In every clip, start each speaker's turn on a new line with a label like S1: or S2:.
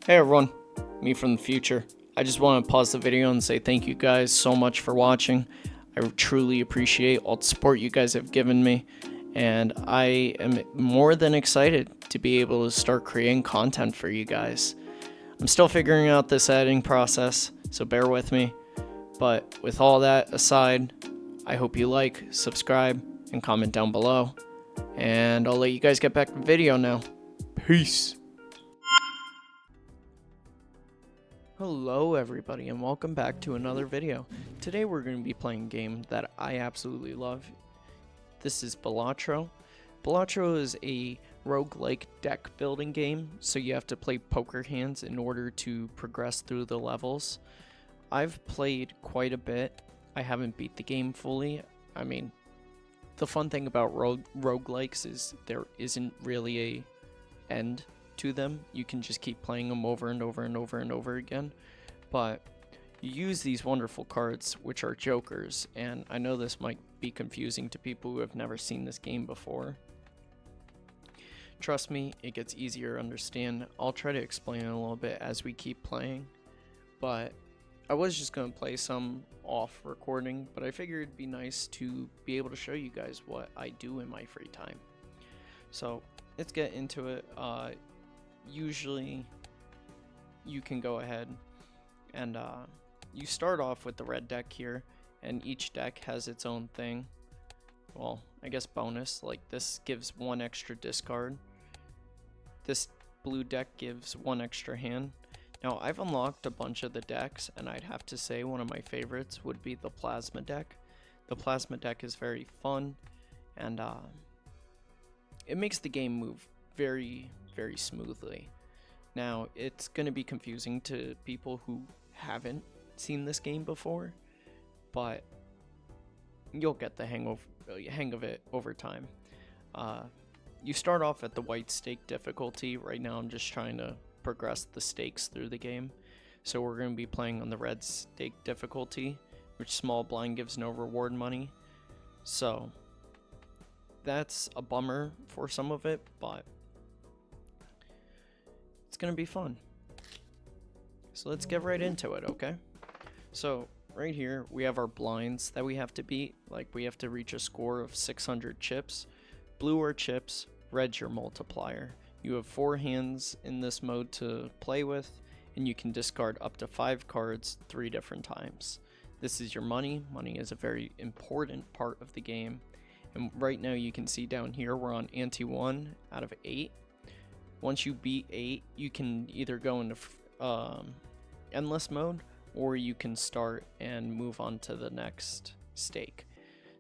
S1: Hey everyone, me from the future. I just want to pause the video and say thank you guys so much for watching. I truly appreciate all the support you guys have given me, and I am more than excited to be able to start creating content for you guys. I'm still figuring out this editing process, so bear with me. But with all that aside, I hope you like, subscribe, and comment down below. And I'll let you guys get back to the video now. Peace. Hello everybody and welcome back to another video. Today we're going to be playing a game that I absolutely love. This is Balatro. Balatro is a roguelike deck building game, so you have to play poker hands in order to progress through the levels. I've played quite a bit. I haven't beat the game fully. I mean, the fun thing about roguelikes is there isn't really a end to them. You can just keep playing them over and over and over and over again, but you use these wonderful cards which are jokers, and I know this might be confusing to people who have never seen this game before. Trust me, it gets easier to understand. I'll try to explain it a little bit as we keep playing, but I was just going to play some off recording, but I figured it'd be nice to be able to show you guys what I do in my free time. So let's get into it. Usually you can go ahead and you start off with the red deck here, and each deck has its own thing. Well, I guess bonus, like this gives one extra discard. This blue deck gives one extra hand. Now I've unlocked a bunch of the decks, and I'd have to say one of my favorites would be the plasma deck. The plasma deck is very fun, and it makes the game move very smoothly. Now, it's going to be confusing to people who haven't seen this game before, but you'll get the hang of it over time. You start off at the white stake difficulty. Right now I'm just trying to progress the stakes through the game. So we're going to be playing on the red stake difficulty, which small blind gives no reward money. So that's a bummer for some of it, but it's gonna be fun. So let's get right into it, okay? So right here we have our blinds that we have to beat. Like, we have to reach a score of 600 chips. Blue are chips, red's your multiplier. You have 4 hands in this mode to play with, and you can discard up to 5 cards 3 different times. This is your money. Money is a very important part of the game. And right now you can see down here we're on ante 1 out of 8. Once you beat 8, you can either go into endless mode, or you can start and move on to the next stake.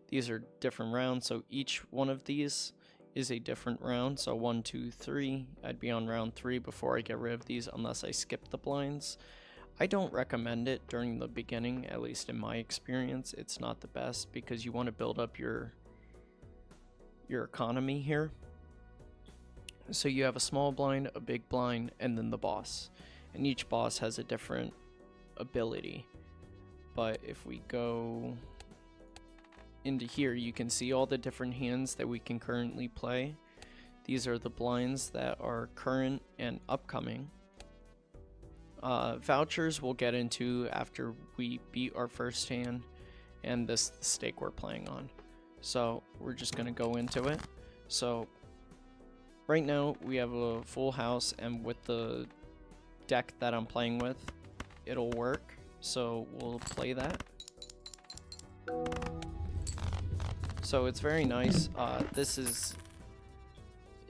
S1: These are different rounds, so each one of these is a different round. So 1, 2, 3, I'd be on round 3 before I get rid of these unless I skip the blinds. I don't recommend it during the beginning, at least in my experience. It's not the best because you want to build up your economy here. So you have a small blind, a big blind, and then the boss. And each boss has a different ability. But if we go into here, you can see all the different hands that we can currently play. These are the blinds that are current and upcoming. Vouchers we'll get into after we beat our first hand, and this the stake we're playing on. So we're just going to go into it. So right now we have a full house, and with the deck that I'm playing with, it'll work. So we'll play that. So it's very nice.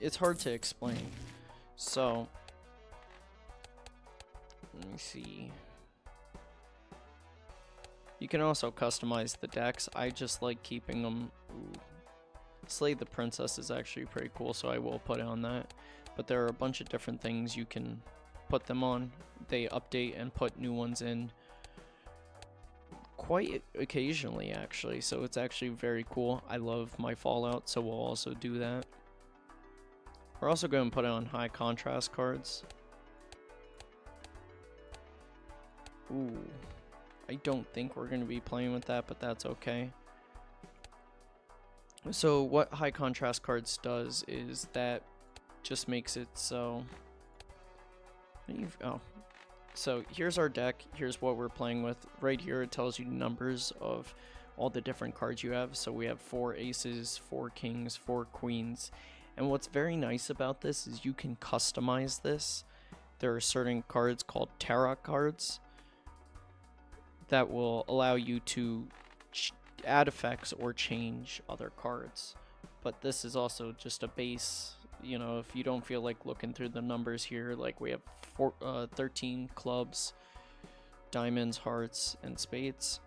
S1: It's hard to explain. So let me see. You can also customize the decks. I just like keeping them. Ooh. Slay the Princess is actually pretty cool, so I will put it on that. But there are a bunch of different things you can put them on. They update and put new ones in quite occasionally, actually, so it's actually very cool. I love my Fallout, so we'll also do that. We're also going to put it on high contrast cards. Ooh, I don't think we're going to be playing with that, but that's okay. So what high contrast cards does is that just makes it so Oh, so here's our deck. Here's what we're playing with. Right here, it tells you numbers of all the different cards you have. So we have 4 aces, 4 kings, 4 queens. And what's very nice about this is you can customize this. There are certain cards called tarot cards that will allow you to add effects or change other cards. But this is also just a base. You know, if you don't feel like looking through the numbers here, like we have 13 clubs, diamonds, hearts, and spades.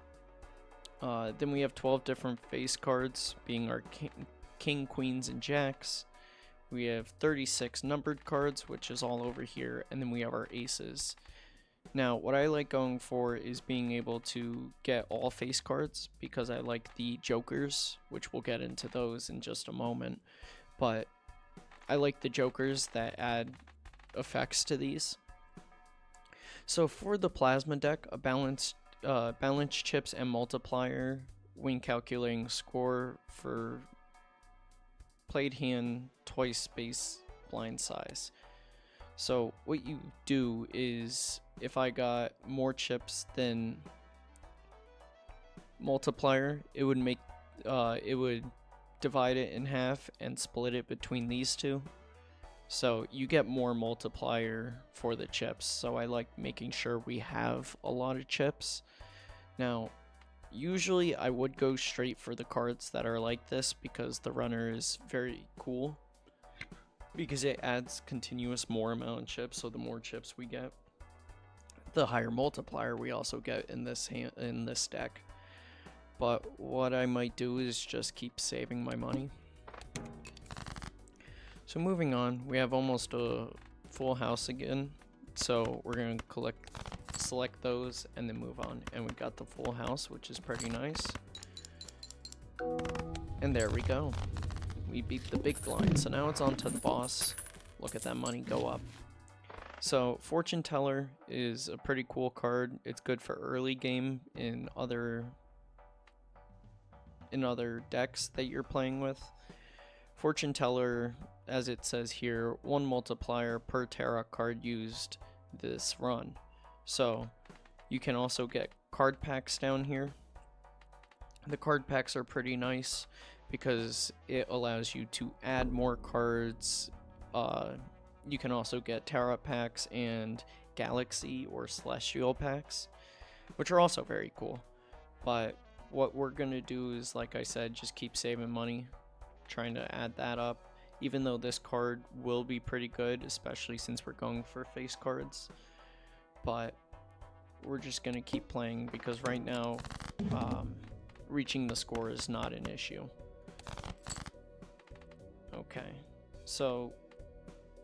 S1: Then we have 12 different face cards, being our king, queens, and jacks. We have 36 numbered cards, which is all over here, and then we have our aces. Now, what I like going for is being able to get all face cards, because I like the jokers, which we'll get into those in just a moment. But I like the jokers that add effects to these. So for the plasma deck, a balanced chips and multiplier when calculating score for played hand twice base blind size. So what you do is, if I got more chips than multiplier, it would make it would divide it in half and split it between these two. So you get more multiplier for the chips. So I like making sure we have a lot of chips. Now, usually I would go straight for the cards that are like this, because the runner is very cool, because it adds continuous more amount of chips. So the more chips we get, the higher multiplier we also get in this deck. But what I might do is just keep saving my money. So moving on, we have almost a full house again. So we're going to select those and then move on. And we got the full house, which is pretty nice. And there we go. We beat the big blind. So now it's on to the boss. Look at that money go up. So Fortune Teller is a pretty cool card. It's good for early game in other decks that you're playing with. Fortune Teller, as it says here, 1 multiplier per tarot card used this run. So you can also get card packs down here. The card packs are pretty nice because it allows you to add more cards. You can also get tarot packs and galaxy or celestial packs, which are also very cool. But what we're gonna do is, like I said, just keep saving money, trying to add that up, even though this card will be pretty good, especially since we're going for face cards. But we're just gonna keep playing, because right now reaching the score is not an issue. Okay, so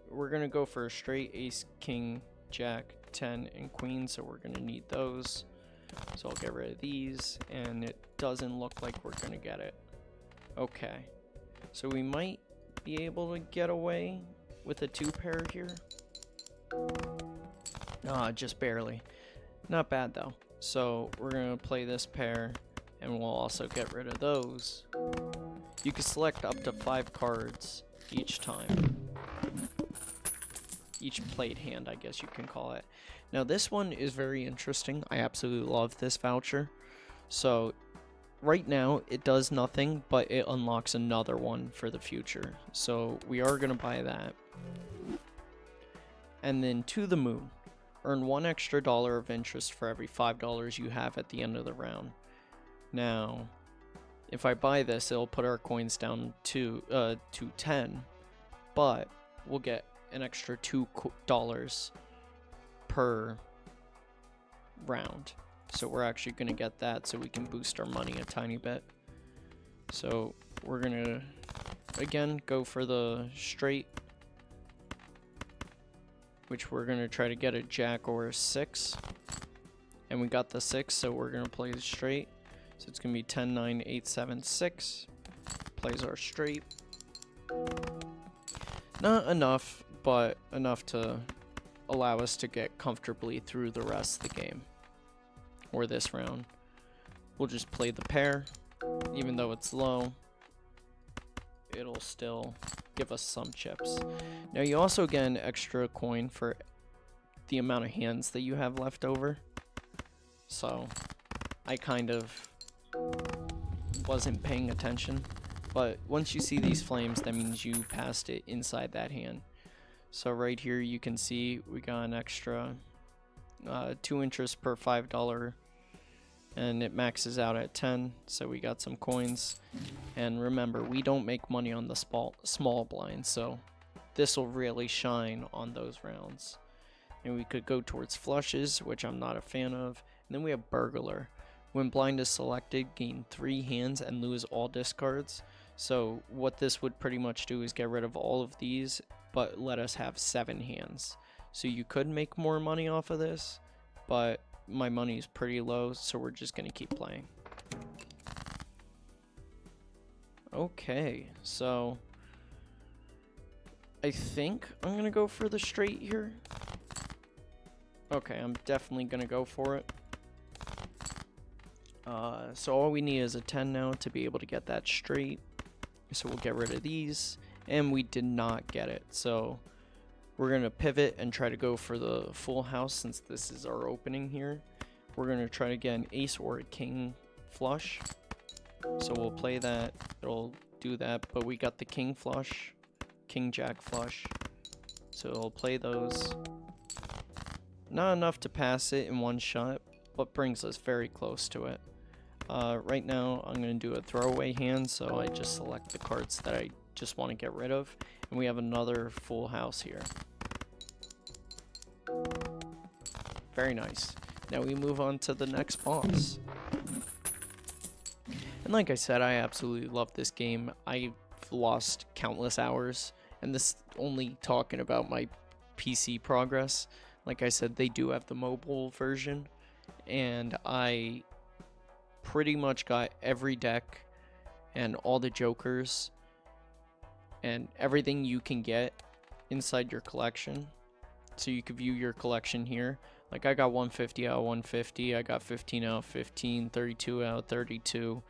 S1: we're gonna go for a straight ace, king, jack, 10, and queen, so we're gonna need those. So I'll get rid of these, and it doesn't look like we're gonna get it. Okay, so we might be able to get away with a 2-pair here. Just barely. Not bad though. So we're gonna play this pair, and we'll also get rid of those. You can select up to 5 cards each time. Each played hand, I guess you can call it. Now this one is very interesting. I absolutely love this voucher. So right now it does nothing, but it unlocks another one for the future. So we are going to buy that. And then To the Moon. Earn $1 extra of interest for every $5 you have at the end of the round. Now, if I buy this, it'll put our coins down to 10, but we'll get an extra $2 per round. So we're actually going to get that, so we can boost our money a tiny bit. So we're going to, again, go for the straight, which we're going to try to get a jack or a 6. And we got the 6, so we're going to play the straight. So it's going to be 10, 9, 8, 7, 6. Plays our straight. Not enough, but enough to allow us to get comfortably through the rest of the game, or this round. We'll just play the pair. Even though it's low, it'll still give us some chips. Now you also get an extra coin for the amount of hands that you have left over. So I kind of wasn't paying attention. But once you see these flames, that means you passed it inside that hand. So right here you can see we got an extra 2 interest per $5, and it maxes out at 10, so we got some coins. And remember, we don't make money on the small blinds, so this will really shine on those rounds. And we could go towards flushes, which I'm not a fan of. And then we have burglar. When blind is selected, gain 3 hands and lose all discards. So what this would pretty much do is get rid of all of these, but let us have 7 hands. So you could make more money off of this, but my money is pretty low, so we're just going to keep playing. Okay, so I think I'm going to go for the straight here. Okay, I'm definitely going to go for it. So all we need is a 10 now to be able to get that straight. So we'll get rid of these, and we did not get it. So we're going to pivot and try to go for the full house since this is our opening here. We're going to try to get an ace or a king flush. So we'll play that. It'll do that, but we got the king flush, king jack flush. So we'll play those. Not enough to pass it in one shot, but brings us very close to it. Right now, I'm going to do a throwaway hand, so I just select the cards that I just want to get rid of. And we have another full house here. Very nice. Now we move on to the next boss. And like I said, I absolutely love this game. I've lost countless hours, and this only talking about my PC progress. Like I said, they do have the mobile version, and I pretty much got every deck and all the jokers and everything you can get inside your collection. So you can view your collection here. Like I got 150 out of 150, I got 15 out of 15, 32 out of 32.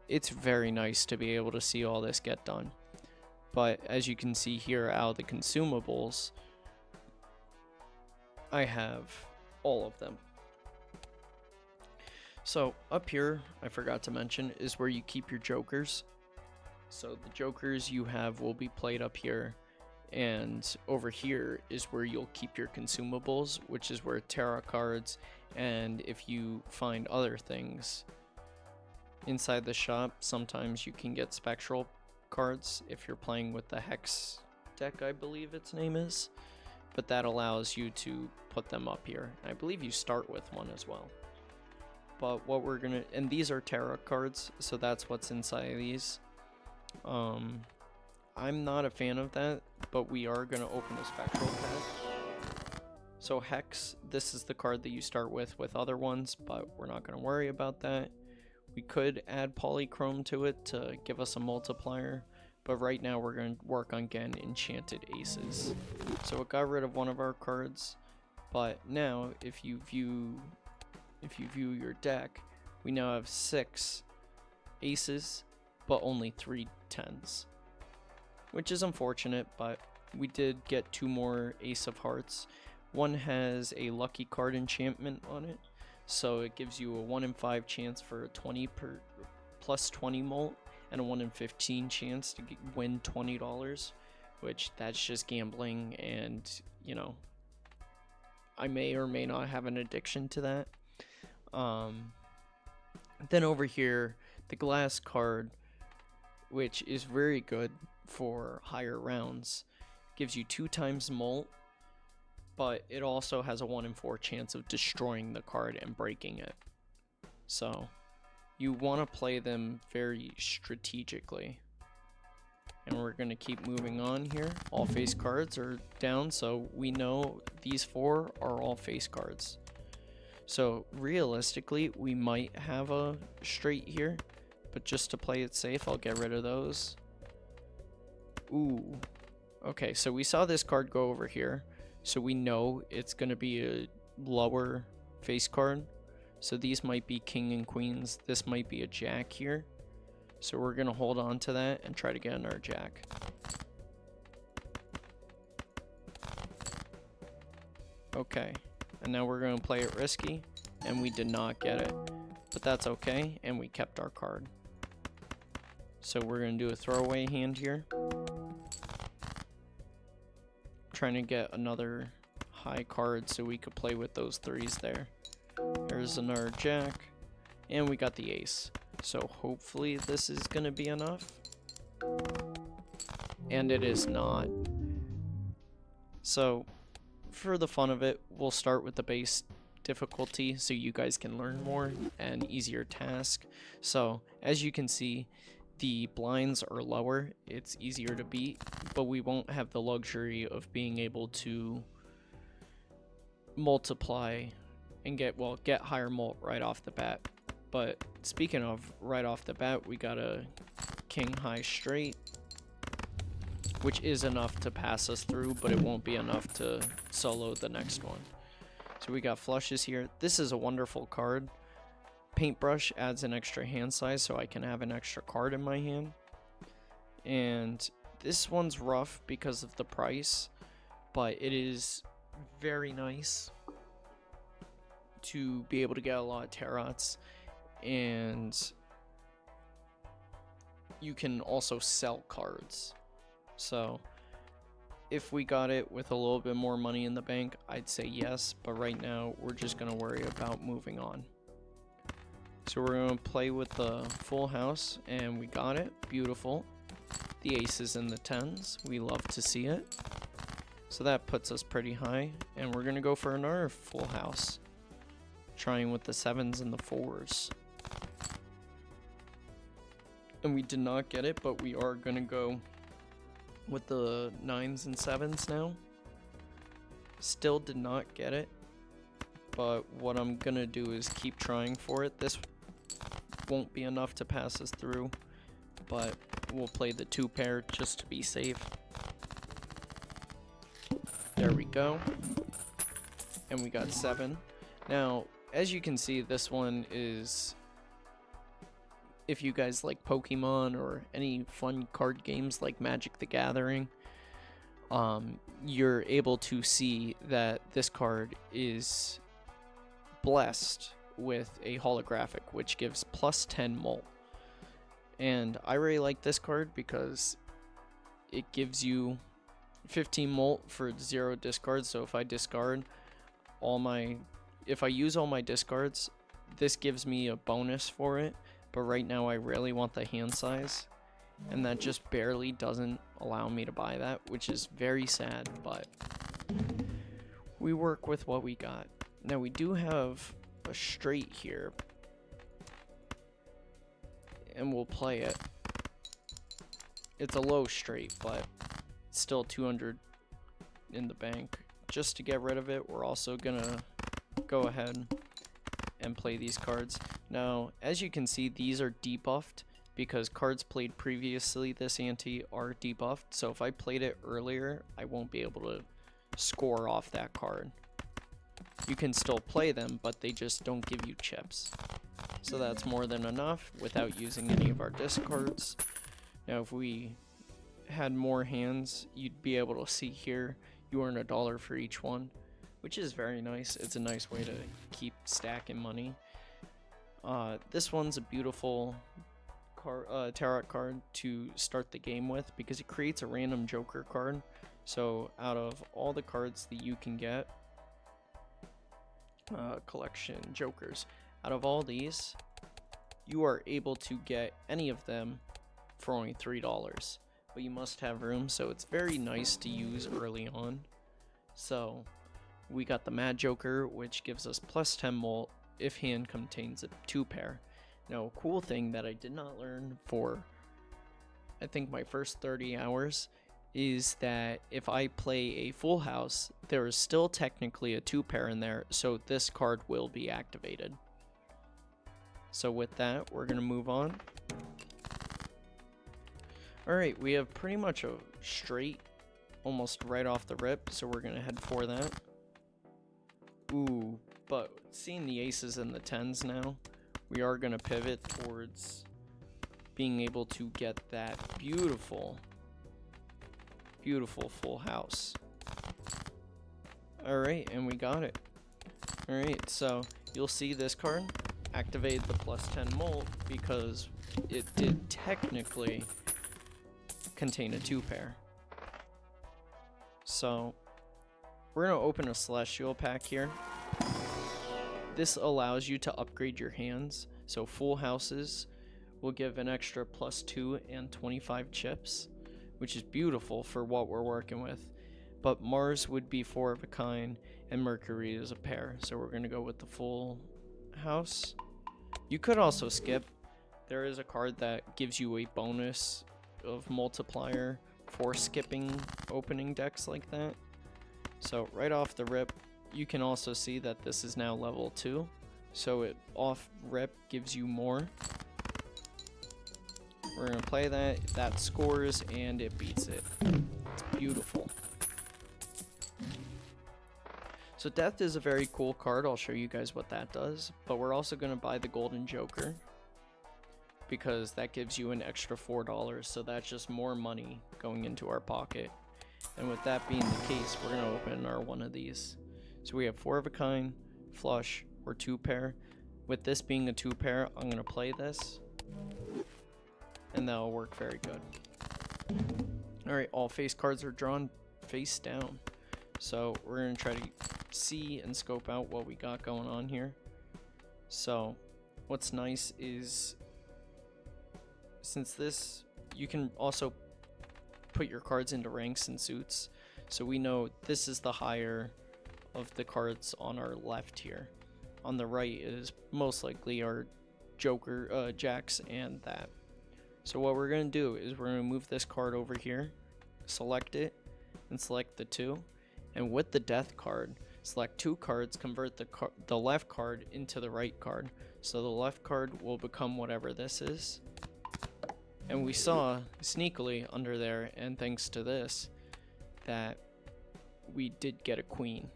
S1: It's very nice to be able to see all this get done. But as you can see here, out of the consumables, I have all of them. So up here, I forgot to mention, is where you keep your jokers. So the jokers you have will be played up here. And over here is where you'll keep your consumables, which is where tarot cards, and if you find other things inside the shop, sometimes you can get spectral cards if you're playing with the Hex deck, I believe its name is. But that allows you to put them up here. I believe you start with one as well. But what we're gonna, and these are tarot cards, so that's what's inside of these. I'm not a fan of that, but we are gonna open a spectral pack. So Hex, this is the card that you start with other ones, but we're not gonna worry about that. We could add polychrome to it to give us a multiplier, but right now we're gonna work on getting enchanted aces. So it got rid of one of our cards, but now if you view your deck, we now have 6 aces, but only 3 10s. Which is unfortunate, but we did get 2 more ace of hearts. One has a lucky card enchantment on it, so it gives you a 1 in 5 chance for a 20 per plus 20 mult, and a 1 in 15 chance to win $20, which that's just gambling, and you know, I may or may not have an addiction to that. Then over here, the glass card, which is very good for higher rounds, gives you 2 times mult, but it also has a 1 in 4 chance of destroying the card and breaking it. So you want to play them very strategically. And we're going to keep moving on here. All face cards are down, so we know these 4 are all face cards. So realistically, we might have a straight here, but just to play it safe, I'll get rid of those. Ooh. Okay, so we saw this card go over here, so we know it's going to be a lower face card. So these might be king and queens. This might be a jack here. So we're going to hold on to that and try to get another jack. Okay. And now we're going to play it risky, and we did not get it. But that's okay, and we kept our card. So we're going to do a throwaway hand here. Trying to get another high card so we could play with those threes there. There's another jack, and we got the ace. So hopefully this is going to be enough. And it is not. So for the fun of it, we'll start with the base difficulty so you guys can learn more and easier task. So as you can see, the blinds are lower, it's easier to beat, but we won't have the luxury of being able to multiply and get higher mult right off the bat. But speaking of right off the bat, we got a king high straight, which is enough to pass us through, but it won't be enough to solo the next one. So we got flushes here. This is a wonderful card. Paintbrush adds an extra hand size so I can have an extra card in my hand. And this one's rough because of the price, but it is very nice to be able to get a lot of tarots, and you can also sell cards. So if we got it with a little bit more money in the bank, I'd say yes, but right now we're just going to worry about moving on. So we're going to play with the full house, and we got it. Beautiful. The aces and the tens. We love to see it. So that puts us pretty high, and we're going to go for another full house. Trying with the sevens and the fours. And we did not get it, but we are going to go with the nines and sevens now. Still did not get it, but what I'm going to do is keep trying for it. This won't be enough to pass us through, but we'll play the two pair just to be safe. There we go. And we got 7. Now, as you can see, this one is, if you guys like Pokemon or any fun card games like Magic the Gathering, you're able to see that this card is blessed with a holographic, which gives plus 10 mult. And I really like this card because it gives you 15 mult for 0 discards. So if I discard if I use all my discards, this gives me a bonus for it. But right now I really want the hand size, and that just barely doesn't allow me to buy that, which is very sad, but we work with what we got. Now we do have a straight here, and we'll play it. It's a low straight, but it's still 200 in the bank. Just to get rid of it, we're also gonna go ahead and play these cards. Now, as you can see, these are debuffed because cards played previously this ante are debuffed. So if I played it earlier, I won't be able to score off that card. You can still play them, but they just don't give you chips. So that's more than enough without using any of our discards. Now, if we had more hands, you'd be able to see here, you earn $1 for each one, which is very nice. It's a nice way to keep stacking money. This one's a beautiful tarot card to start the game with because it creates a random joker card. So out of all the cards that you can get, collection jokers, out of all these, you are able to get any of them for only $3, but you must have room, so it's very nice to use early on. So we got the Mad Joker, which gives us plus 10 mult if hand contains a 2 pair. Now, a cool thing that I did not learn for, I think, my first 30 hours is that if I play a full house, there is still technically a 2 pair in there, so this card will be activated. So with that, we're going to move on. Alright, we have pretty much a straight almost right off the rip, so we're going to head for that. Ooh, but seeing the aces and the tens now, we are going to pivot towards being able to get that beautiful, beautiful full house. Alright, and we got it. Alright, so you'll see this card activate the plus 10 molt because it did technically contain a 2-pair. So we're going to open a Celestial pack here. This allows you to upgrade your hands. So full houses will give an extra plus 2 and 25 chips, which is beautiful for what we're working with. But Mars would be 4 of a kind and Mercury is a pair. So we're going to go with the full house. You could also skip. There is a card that gives you a bonus of multiplier for skipping opening decks like that. So right off the rip, you can also see that this is now level 2. So it off rip gives you more. We're going to play that. That scores and it beats it. It's beautiful. So Death is a very cool card. I'll show you guys what that does. But we're also going to buy the Golden Joker, because that gives you an extra $4. So that's just more money going into our pocket. And with that being the case, we're going to open our one of these. So we have 4 of a kind, flush, or 2-pair. With this being a 2-pair, I'm going to play this. And that'll work very good. Alright, all face cards are drawn face down. So we're going to try to see and scope out what we got going on here. So what's nice is, since this, you can also put your cards into ranks and suits. So we know this is the higher of the cards on our left here. On the right is most likely our Joker, Jacks, and that. So what we're going to do is we're going to move this card over here, select it, and select the 2. And with the Death card, select 2 cards, convert the left card into the right card. So the left card will become whatever this is. And we saw sneakily under there, and thanks to this, that we did get a queen.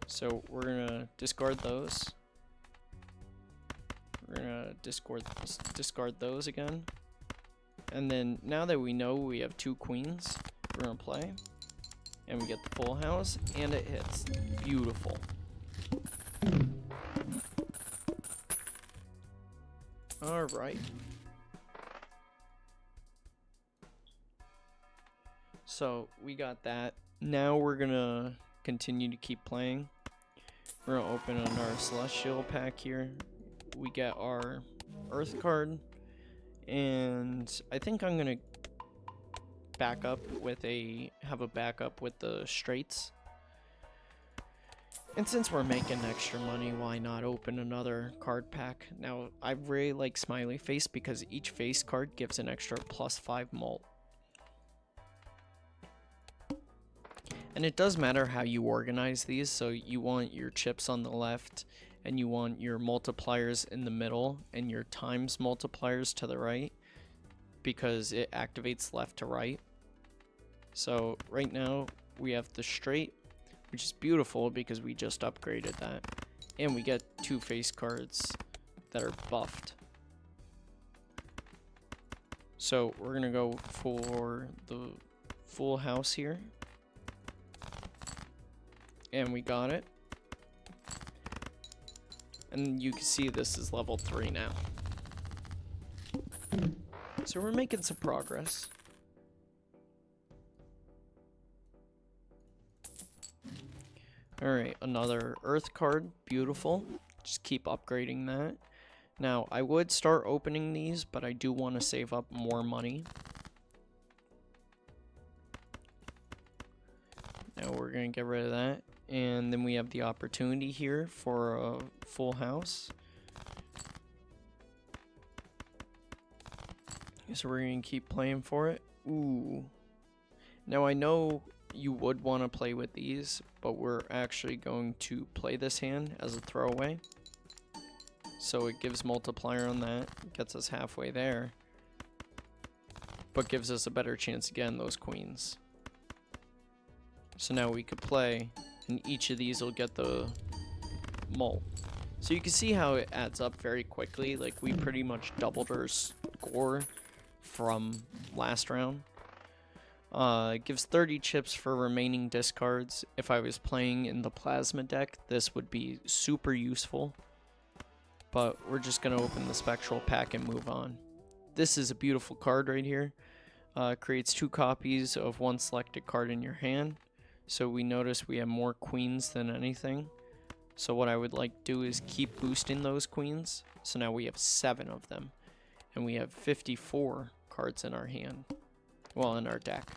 S1: So we're going to discard those. We're going to discard those again. And then now that we know we have 2 queens, we're going to play. And we get the full house, and it hits. Beautiful. Alright. So we got that. Now we're going to continue to keep playing. We're going to open on our Celestial pack here. We get our Earth card. And I think I'm going to have a backup with the straights. And since we're making extra money, why not open another card pack? Now, I really like Smiley Face because each face card gives an extra plus 5 molt. And it does matter how you organize these, so you want your chips on the left, and you want your multipliers in the middle, and your times multipliers to the right, because it activates left to right. So right now we have the straight, which is beautiful because we just upgraded that, and we get 2 face cards that are buffed. So we're gonna go for the full house here, and we got it. And you can see this is level 3 now. So we're making some progress. Alright, another Earth card. Beautiful. Just keep upgrading that. Now, I would start opening these, but I do want to save up more money. Now we're going to get rid of that. And then we have the opportunity here for a full house. So we're going to keep playing for it. Ooh. Now I know you would want to play with these, but we're actually going to play this hand as a throwaway. So it gives multiplier on that, gets us halfway there, but gives us a better chance again, those queens. So now we could play, and each of these will get the molt. So you can see how it adds up very quickly. Like, we pretty much doubled our score from last round. It gives 30 chips for remaining discards. If I was playing in the plasma deck, this would be super useful. But we're just going to open the spectral pack and move on. This is a beautiful card right here. Creates 2 copies of one selected card in your hand. So we notice we have more queens than anything. So what I would like to do is keep boosting those queens. So now we have 7 of them. And we have 54 cards in our hand. Well, in our deck.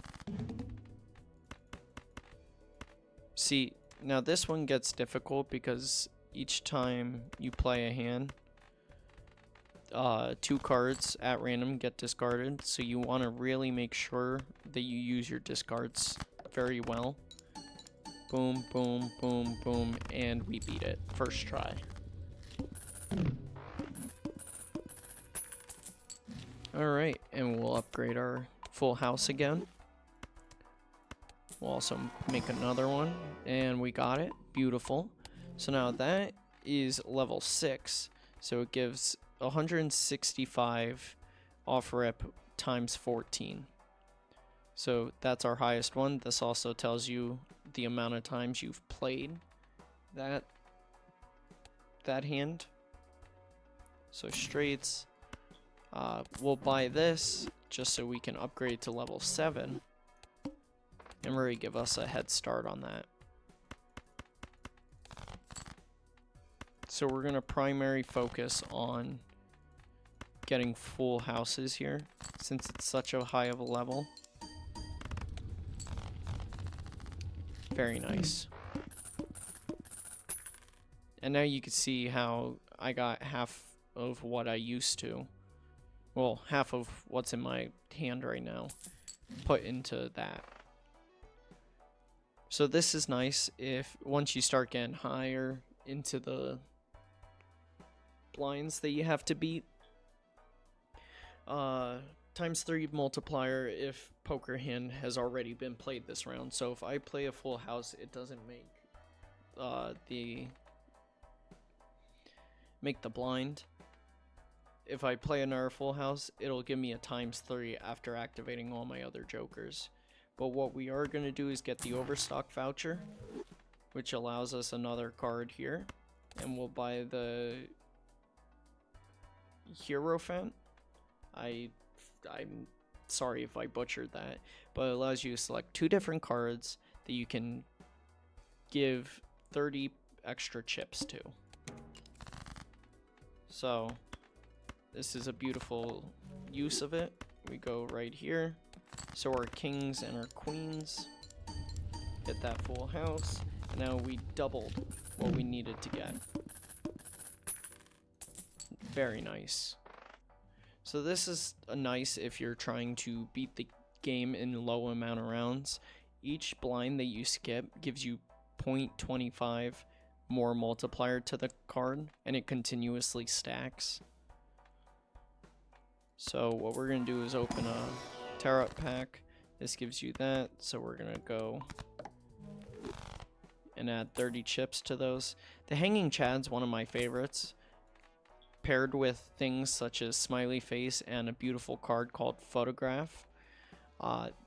S1: See, now this one gets difficult because each time you play a hand, 2 cards at random get discarded. So you want to really make sure that you use your discards very well. Boom, boom, boom, boom, and we beat it. First try. Alright, and we'll upgrade our full house again. We'll also make another one, and we got it. Beautiful. So now that is level 6, so it gives 165 off rip times 14. So that's our highest one. This also tells you the amount of times you've played that hand. So straights. We'll buy this just so we can upgrade to level 7 and really give us a head start on that. So we're going to primary focus on getting full houses here since it's such a high of a level. Very nice. And now you can see how I got half of what I used to. Well, half of what's in my hand right now put into that. So this is nice if once you start getting higher into the blinds that you have to beat. Times 3 multiplier if poker hand has already been played this round. So if I play a full house, it doesn't make the blind. If I play another full house, it'll give me a times 3 after activating all my other jokers. But what we are going to do is get the overstock voucher, which allows us another card here. And we'll buy the Hierophant. I'm sorry if I butchered that, but it allows you to select 2 different cards that you can give 30 extra chips to. So this is a beautiful use of it. We go right here. So our kings and our queens get that full house. And now we doubled what we needed to get. Very nice. So this is nice if you're trying to beat the game in low amount of rounds. Each blind that you skip gives you 0.25 more multiplier to the card, and it continuously stacks. So what we're going to do is open a tarot pack. This gives you that, so we're going to go and add 30 chips to those. The Hanging Chad's one of my favorites, paired with things such as Smiley Face and a beautiful card called Photograph.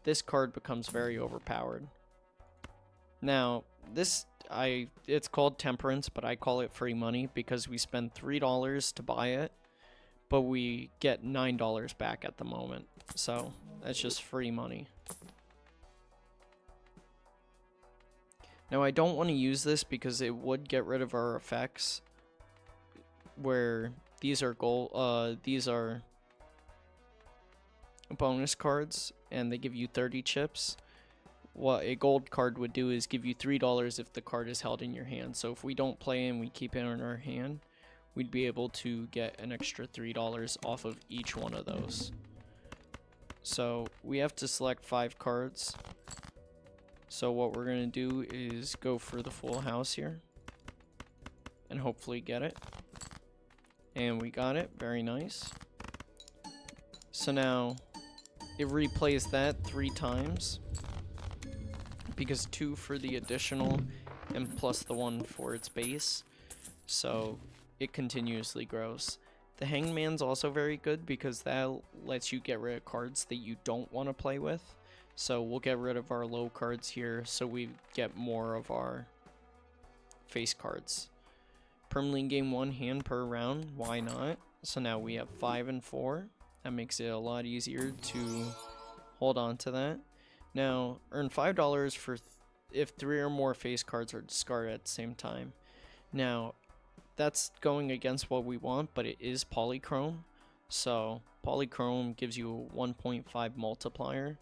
S1: This card becomes very overpowered. Now, it's called Temperance, but I call it free money because we spend $3 to buy it, but we get $9 back at the moment. So that's just free money. Now I don't want to use this because it would get rid of our effects, where these are bonus cards and they give you 30 chips. What a gold card would do is give you $3 if the card is held in your hand. So if we don't play and we keep it in our hand, we'd be able to get an extra $3 off of each one of those. So we have to select 5 cards. So what we're going to do is go for the full house here and hopefully get it. And we got it. Very nice. So now it replays that 3 times because 2 for the additional and plus the 1 for its base. So it continuously grows. The Hangman's also very good because that lets you get rid of cards that you don't want to play with. So we'll get rid of our low cards here so we get more of our face cards. Permanently gain 1 hand per round, why not? So now we have 5 and 4. That makes it a lot easier to hold on to that. Now, earn $5 for if 3 or more face cards are discarded at the same time. Now, that's going against what we want, but it is polychrome. So, polychrome gives you a 1.5 multiplier.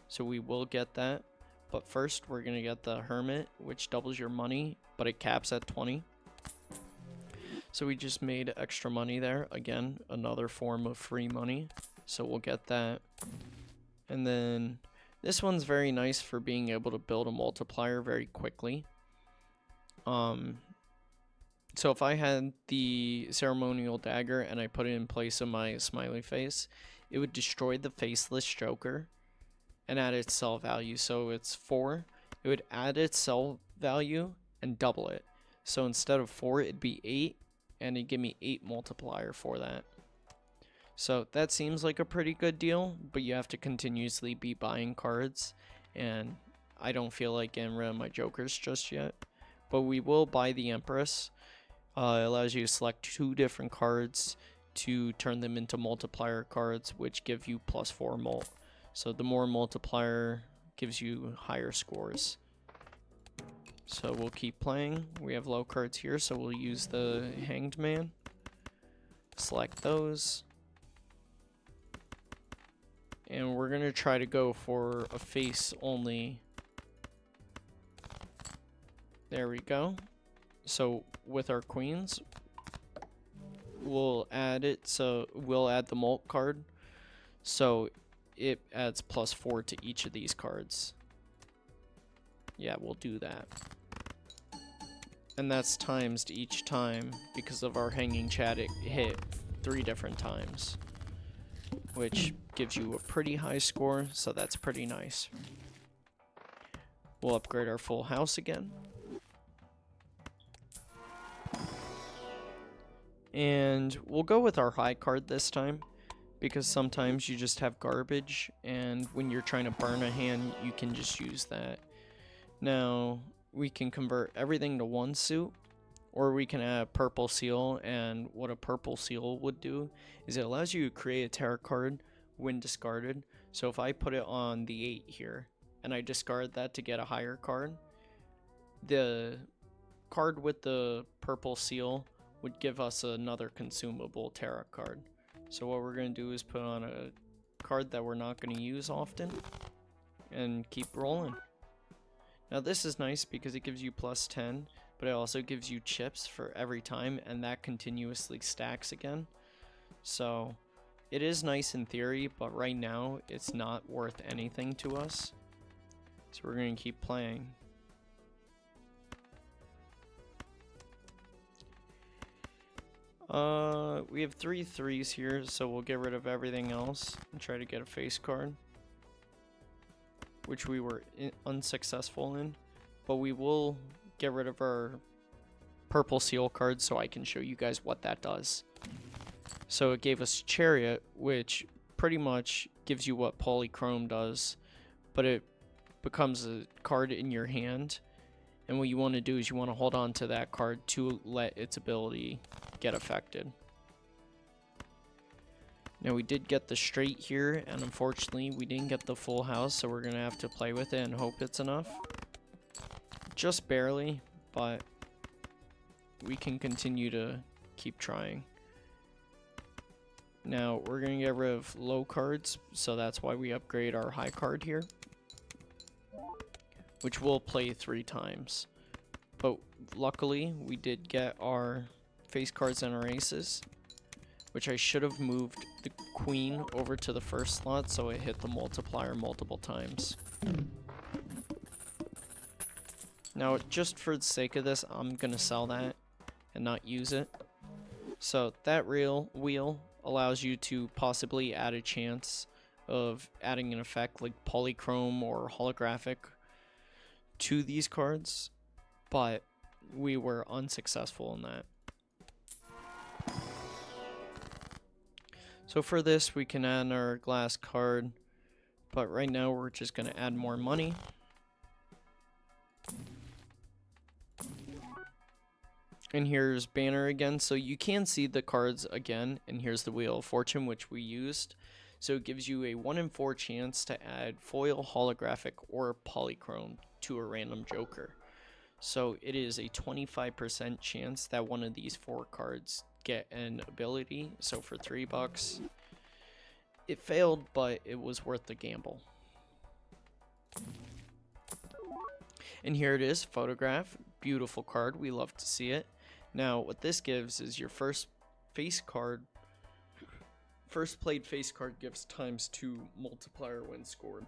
S1: So we will get that. But first, we're going to get the Hermit, which doubles your money, but it caps at 20. So we just made extra money there. Again, another form of free money. So we'll get that. And then this one's very nice for being able to build a multiplier very quickly. So if I had the ceremonial dagger and I put it in place of my smiley face, it would destroy the faceless joker and add its cell value. So it's 4. It would add its cell value and double it. So instead of 4, it'd be 8, and it'd give me 8 multiplier for that. So that seems like a pretty good deal, but you have to continuously be buying cards, and I don't feel like getting rid of my jokers just yet. But we will buy the Empress. It allows you to select 2 different cards to turn them into multiplier cards, which give you +4 mult. So the more multiplier gives you higher scores. So we'll keep playing. We have low cards here, so we'll use the Hanged Man. Select those. And we're going to try to go for a face only. There we go. So with our queens, we'll add it. So we'll add the mult card. So it adds +4 to each of these cards. Yeah, we'll do that. And that's times each time because of our hanging chat. It hit 3 different times, which gives you a pretty high score, so that's pretty nice. We'll upgrade our full house again. And we'll go with our high card this time, because sometimes you just have garbage, and when you're trying to burn a hand, you can just use that. Now, we can convert everything to 1 suit, or we can add a purple seal, and what a purple seal would do is it allows you to create a tarot card when discarded. So if I put it on the 8 here, and I discard that to get a higher card, the card with the purple seal would give us another consumable tarot card. So what we're going to do is put on a card that we're not going to use often, and keep rolling. Now this is nice because it gives you +10, but it also gives you chips for every time, and that continuously stacks again. So it is nice in theory, but right now it's not worth anything to us. So we're going to keep playing. We have 3 3s here, so we'll get rid of everything else and try to get a face card, which we were unsuccessful in, but we will get rid of our purple seal card so I can show you guys what that does. So it gave us Chariot, which pretty much gives you what polychrome does, but it becomes a card in your hand, and what you want to do is you want to hold on to that card to let its ability get affected. Now we did get the straight here, and unfortunately we didn't get the full house, so we're gonna have to play with it and hope it's enough. Just barely, but we can continue to keep trying. Now we're gonna get rid of low cards, so that's why we upgrade our high card here, which we'll play 3 times. But luckily we did get our face cards and our aces, which I should have moved the queen over to the first slot so it hit the multiplier multiple times. Now, just for the sake of this, I'm gonna sell that and not use it. So that wheel allows you to possibly add a chance of adding an effect like polychrome or holographic to these cards, but we were unsuccessful in that. So for this, we can add our glass card, But right now we're just going to add more money. And here's Banner again, so you can see the cards again, and here's the Wheel of Fortune, which we used. So it gives you a 1 in 4 chance to add foil, holographic, or polychrome to a random joker. So it is a 25% chance that one of these 4 cards get an ability. So for $3, it failed, but it was worth the gamble. And here it is, Photograph. Beautiful card, we love to see it. Now, what this gives is your first face card. First played face card gives ×2 multiplier when scored.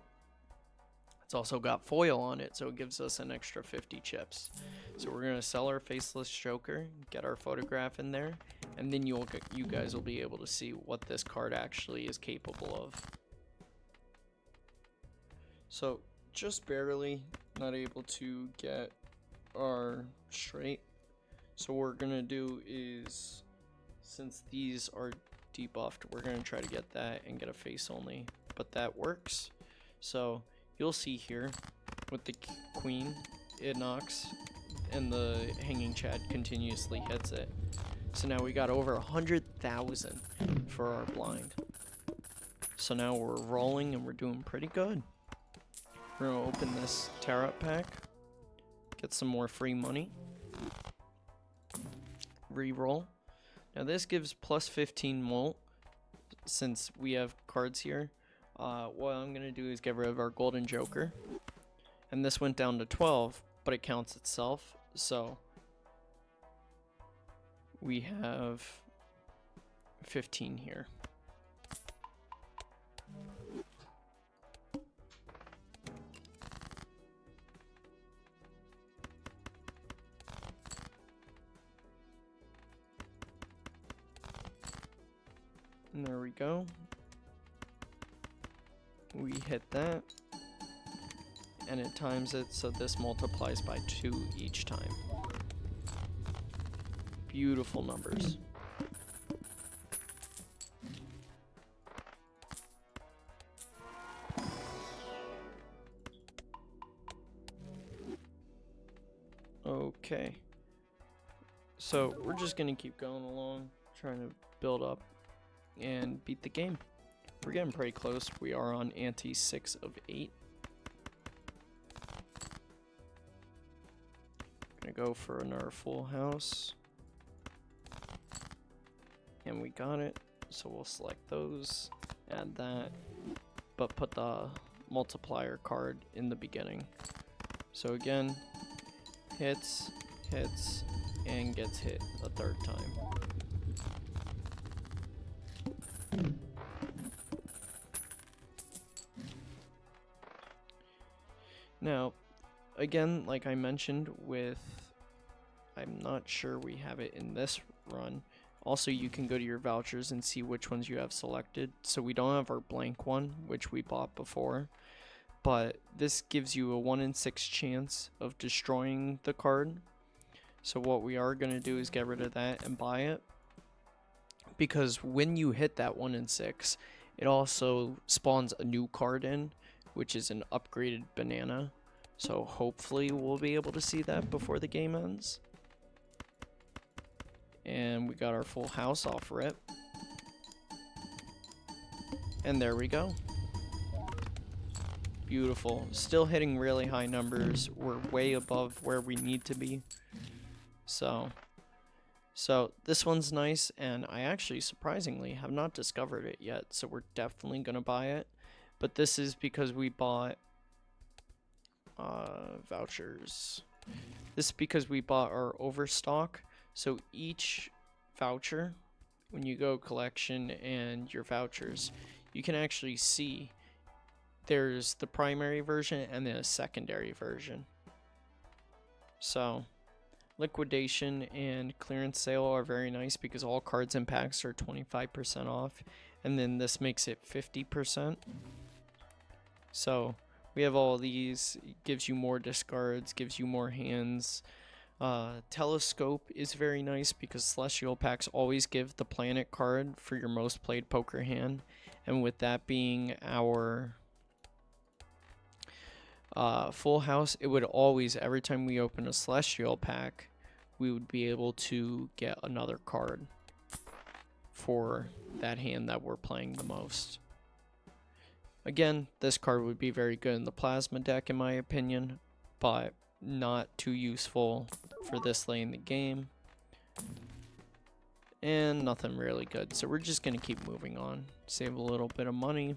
S1: It's also got foil on it, so it gives us an extra 50 chips. So we're gonna sell our faceless joker, get our photograph in there, and then you guys will be able to see what this card actually is capable of. So just barely not able to get our straight. So what we're gonna do is, since these are debuffed, we're gonna try to get that and get a face only, but that works. So you'll see here with the queen, it knocks, and the hanging chad continuously hits it. So now we got over 100,000 for our blind. So now we're rolling and we're doing pretty good. We're gonna open this tarot pack, get some more free money, re-roll. Now this gives plus 15 molt, since we have cards here. What I'm gonna do is get rid of our golden joker, and this went down to 12, but it counts itself, so we have 15 here. And there we go. We hit that, and it times it, so this multiplies by 2 each time. Beautiful numbers. Okay. So we're just gonna keep going along, trying to build up and beat the game. We're getting pretty close. We are on ante 6 of 8. Gonna go for another full house. And we got it. So we'll select those, add that, but put the multiplier card in the beginning. So again, hits, hits, and gets hit a 3rd time. Now, again, like I mentioned with, I'm not sure we have it in this run. Also, you can go to your vouchers and see which ones you have selected. So we don't have our blank one, which we bought before, but this gives you a 1 in 6 chance of destroying the card. So what we are going to do is get rid of that and buy it, because when you hit that 1 in 6, it also spawns a new card in, which is an upgraded banana. So hopefully we'll be able to see that before the game ends. And we got our full house off rip. And there we go. Beautiful. Still hitting really high numbers. We're way above where we need to be. So this one's nice, and I actually surprisingly have not discovered it yet, so we're definitely gonna buy it. But this is because we bought vouchers. This is because we bought our overstock. So each voucher, when you go collection and your vouchers, you can actually see there's the primary version and then a secondary version. So liquidation and clearance sale are very nice because all cards and packs are 25% off, and then this makes it 50%. So we have all these. It gives you more discards, gives you more hands. Telescope is very nice because celestial packs always give the planet card for your most played poker hand, and with that being our full house, it would always, every time we open a celestial pack, we would be able to get another card for that hand that we're playing the most. Again, this card would be very good in the plasma deck in my opinion, but not too useful for this late in the game. And nothing really good, so we're just gonna keep moving on. Save a little bit of money.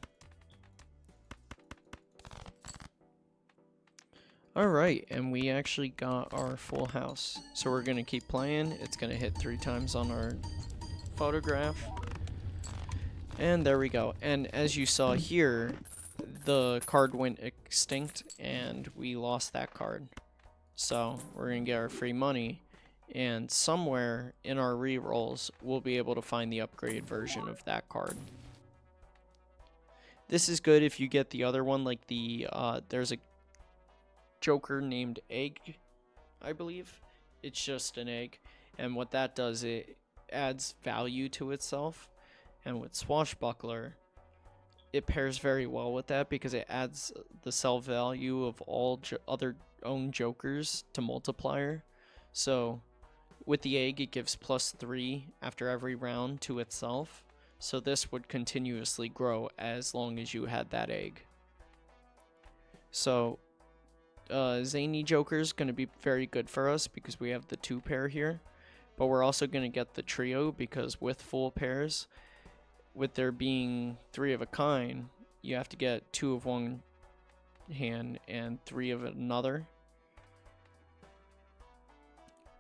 S1: Alright, and we actually got our full house. So we're gonna keep playing. It's gonna hit 3 times on our photograph. And there we go. And as you saw here, the card went extinct and we lost that card. So we're gonna get our free money. And somewhere in our rerolls, we'll be able to find the upgraded version of that card. This is good if you get the other one, like the, there's a Joker named Egg, I believe. It's just an egg. And what that does, it adds value to itself. And with Swashbuckler, it pairs very well with that because it adds the sell value of all other own Jokers to multiplier. So with the egg, it gives +3 after every round to itself. So this would continuously grow as long as you had that egg. So Zany Joker is going to be very good for us because we have the 2 pair here. But we're also going to get the trio because with full pairs, with there being 3 of a kind, you have to get 2 of one hand and 3 of another.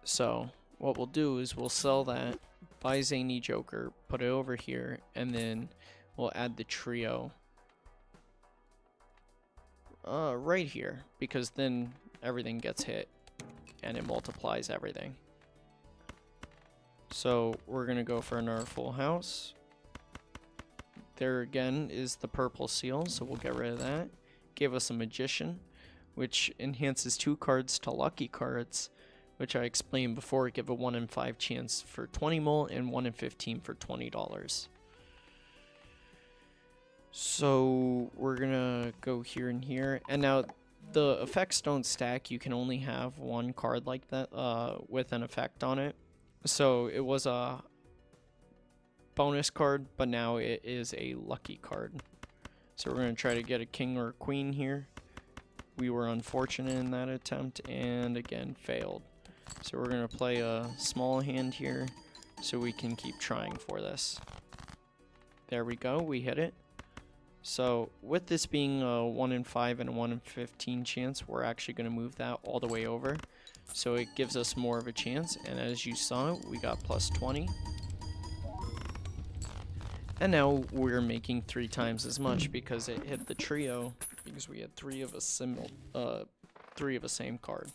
S1: So what we'll do is we'll sell that, buy Zany Joker, put it over here, and then we'll add the trio right here, because then everything gets hit and it multiplies everything. So we're gonna go for another full house. There again is the purple seal, so we'll get rid of that. Give us a magician, which enhances 2 cards to lucky cards, which I explained before. Give a 1 in 5 chance for 20 mul and 1 in 15 for $20. So we're gonna go here and here, and now the effects don't stack. You can only have 1 card like that with an effect on it. So it was a bonus card, but now it is a lucky card. So we're gonna try to get a king or a queen here. We were unfortunate in that attempt and again failed. So we're gonna play a small hand here so we can keep trying for this. There we go, we hit it. So with this being a 1 in 5 and a 1 in 15 chance, we're actually going to move that all the way over. So it gives us more of a chance, and as you saw, we got +20. And now we're making 3 times as much because it hit the trio, because we had 3 of a same card.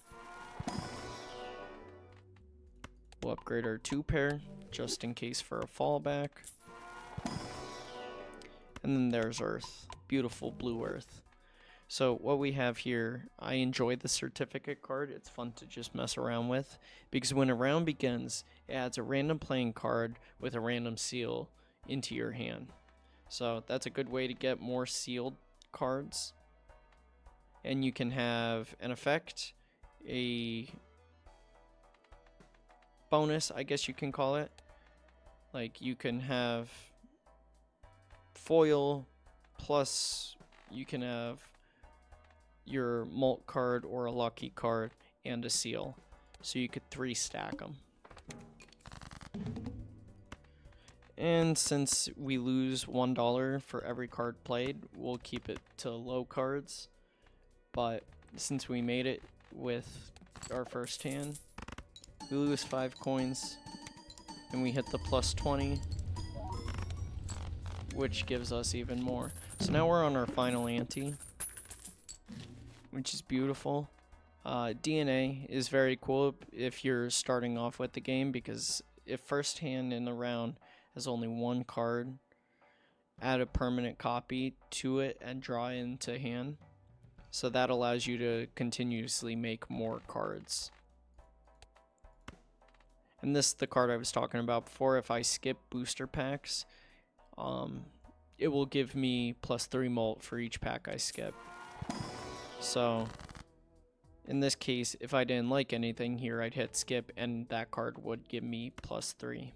S1: We'll upgrade our 2 pair just in case for a fallback. And then there's Earth, beautiful blue Earth. So what we have here, I enjoy the certificate card. It's fun to just mess around with because when a round begins, it adds a random playing card with a random seal into your hand. So that's a good way to get more sealed cards. And you can have an effect, a bonus, I guess you can call it. Like you can have foil, plus you can have your mult card or a lucky card and a seal, so you could 3 stack them. And since we lose $1 for every card played, we'll keep it to low cards, but since we made it with our first hand, we lose 5 coins and we hit the +20, which gives us even more. So now we're on our final ante, which is beautiful. DNA is very cool if you're starting off with the game, because if first hand in the round has only 1 card, add a permanent copy to it and draw into hand. So that allows you to continuously make more cards. And this is the card I was talking about before. If I skip booster packs, it will give me +3 mult for each pack I skip. So in this case, if I didn't like anything here, I'd hit skip and that card would give me +3.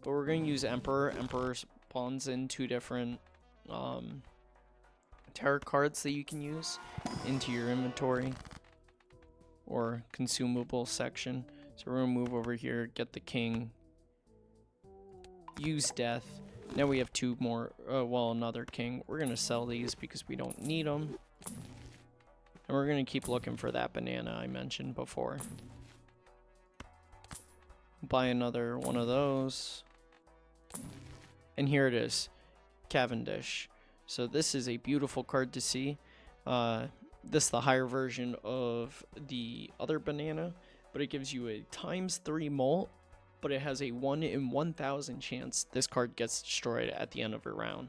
S1: But we're going to use Emperor. Emperor spawns in 2 different tarot cards that you can use into your inventory or consumable section. So we're going to move over here, get the king, use death. Now we have 2 more, well, another king. We're going to sell these because we don't need them. And we're going to keep looking for that banana I mentioned before. Buy another one of those. And here it is, Cavendish. So this is a beautiful card to see. This is the higher version of the other banana, but it gives you a ×3 molt, but it has a 1 in 1,000 chance this card gets destroyed at the end of a round.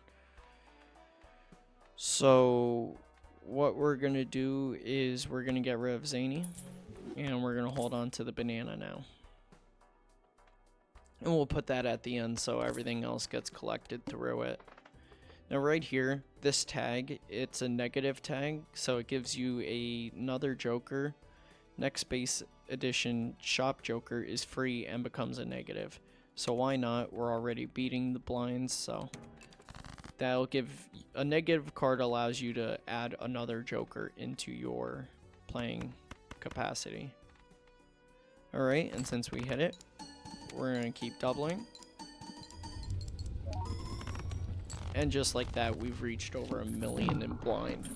S1: So what we're going to do is we're going to get rid of Zany, and we're going to hold on to the banana now. And we'll put that at the end so everything else gets collected through it. Now right here, this tag, it's a negative tag, so it gives you another joker. Next base edition shop joker is free and becomes a negative. So why not? We're already beating the blinds, so that'll give a negative card allows you to add another joker into your playing capacity. Alright, and since we hit it, we're going to keep doubling. And just like that, we've reached over 1 million in blind.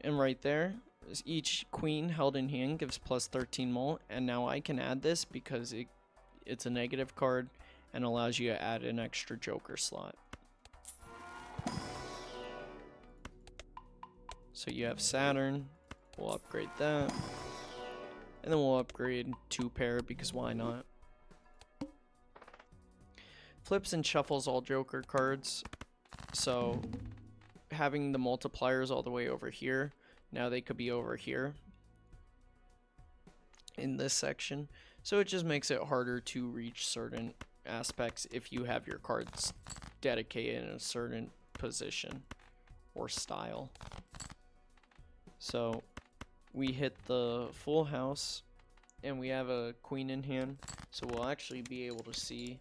S1: And right there, each queen held in hand gives +13 molt. And now I can add this because it's a negative card and allows you to add an extra joker slot. So you have Saturn. We'll upgrade that. And then we'll upgrade 2 pair because why not? Flips and shuffles all joker cards. So having the multipliers all the way over here, now they could be over here in this section. So it just makes it harder to reach certain aspects if you have your cards dedicated in a certain position or style. So we hit the full house and we have a queen in hand, so we'll actually be able to see,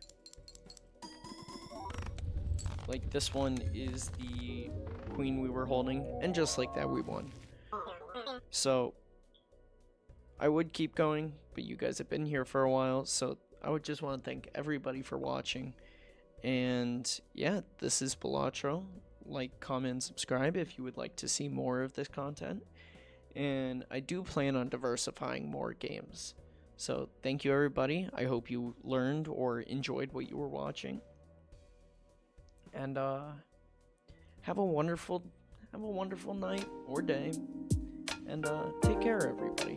S1: like, this one is the queen we were holding, and just like that we won. So I would keep going, but you guys have been here for a while, so I would just want to thank everybody for watching. And yeah, this is Balatro. Like, comment, and subscribe if you would like to see more of this content. And I do plan on diversifying more games. So thank you, everybody. I hope you learned or enjoyed what you were watching. And have a wonderful night or day. And take care, everybody.